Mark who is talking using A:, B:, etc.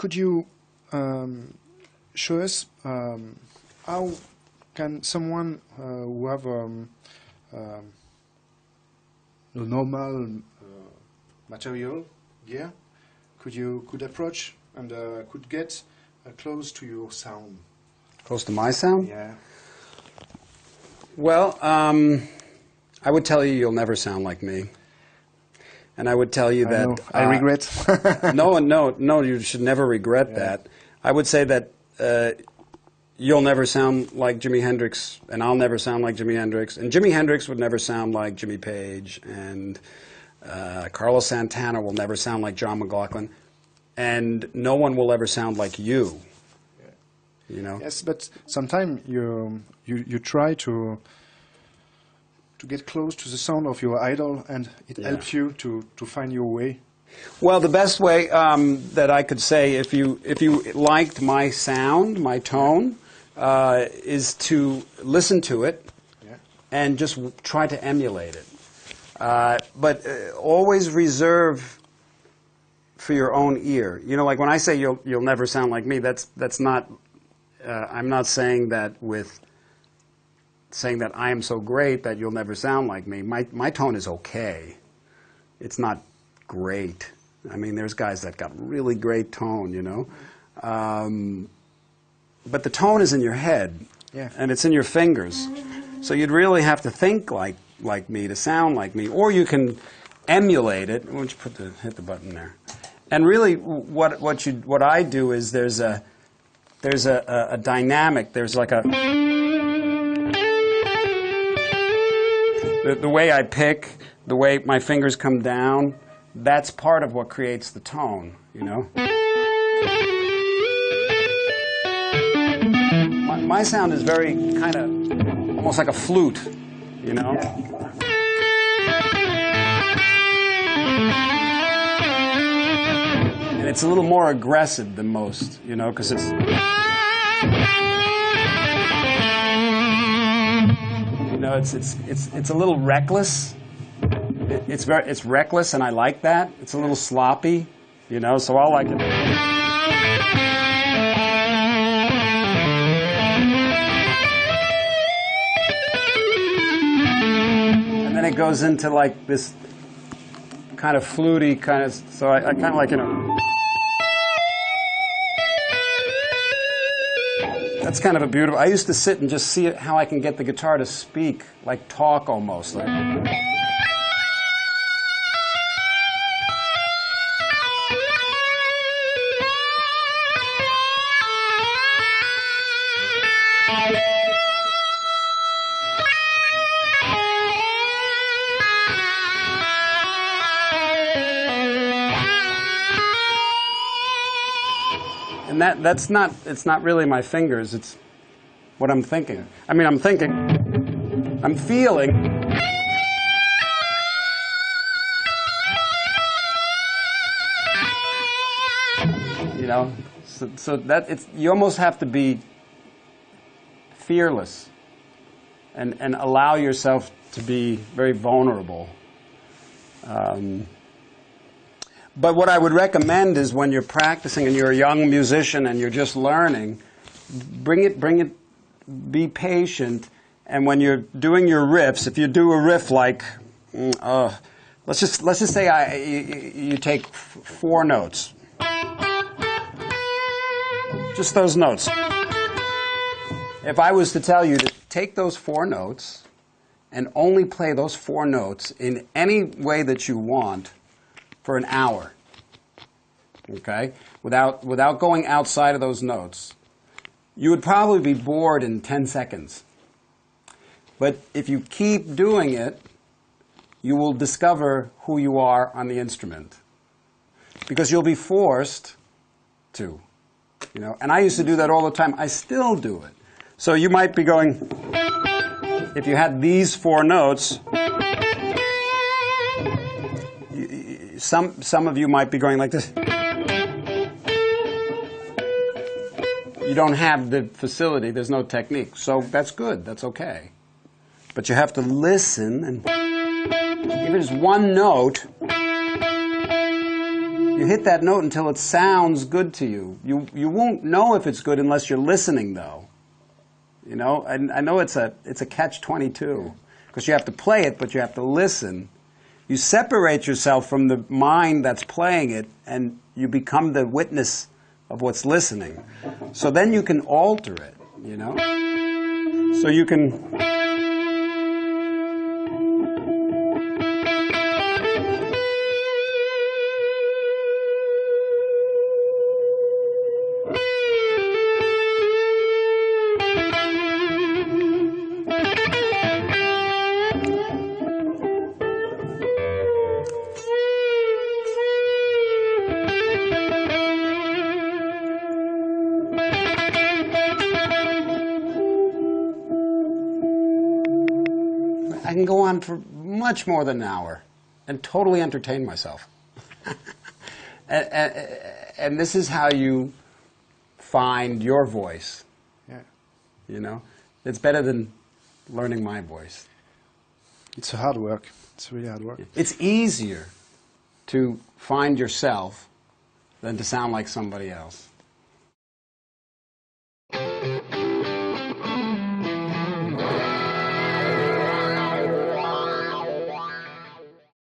A: could you show us how can someone who have the normal material gear could approach and could get close to your sound?
B: Close to my sound?
A: Yeah.
B: Well, I would tell you you'll never sound like me. And I would tell you that...
A: I regret.
B: No, you should never regret that. I would say that you'll never sound like Jimi Hendrix, and I'll never sound like Jimi Hendrix, and Jimi Hendrix would never sound like Jimmy Page, and Carlos Santana will never sound like John McLaughlin, and no one will ever sound like you. You know?
A: Yes, but sometimes you try to get close to the sound of your idol, and it helps you to find your way.
B: Well, the best way that I could say, if you liked my sound, my tone, is to listen to it and just try to emulate it. But always reserve for your own ear. You know, like when I say you'll never sound like me, that's not. I'm not saying that with saying that I am so great that you'll never sound like me. My tone is okay. It's not great. I mean, there's guys that got really great tone, you know. But the tone is in your head, and it's in your fingers. So you'd really have to think like me to sound like me, or you can emulate it. Why don't you hit the button there? And really, what I do is there's a dynamic. There's like a the way I pick, the way my fingers come down. That's part of what creates the tone, you know. My sound is very kind of almost like a flute, you know. And it's a little more aggressive than most, you know, because it's. You know, it's a little reckless. It's reckless, and I like that. It's a little sloppy, you know, so I'll like it. And then it goes into like this kind of fluty kind of, so I kind of like, you know. That's kind of a beautiful, I used to sit and just see how I can get the guitar to speak, like talk almost. Like. And it's not really my fingers, it's what I'm thinking. I mean, I'm thinking, I'm feeling. You know, so that you almost have to be fearless and allow yourself to be very vulnerable. But what I would recommend is when you're practicing and you're a young musician and you're just learning, bring it, be patient, and when you're doing your riffs, if you do a riff like, let's just say you take 4 notes, just those notes. If I was to tell you to take those 4 notes and only play those 4 notes in any way that you want, for an hour, okay, without going outside of those notes, you would probably be bored in 10 seconds. But if you keep doing it, you will discover who you are on the instrument, because you'll be forced to, you know. And I used to do that all the time. I still do it. So you might be going, if you had these 4 notes, some of you might be going like this. You don't have the facility, there's no technique. So that's good, that's okay. But you have to listen, and if it's 1 note, you You hit that note until it sounds good to you. You won't know if it's good unless you're listening, though. You know, and I know it's a catch-22 because you have to play it, but you have to listen. You separate yourself from the mind that's playing it, and you become the witness of what's listening. So then you can alter it, you know? So you can... I can go on for much more than an hour and totally entertain myself. and this is how you find your voice.
A: Yeah.
B: You know? It's better than learning my voice.
A: It's hard work. It's really hard work.
B: It's easier to find yourself than to sound like somebody else.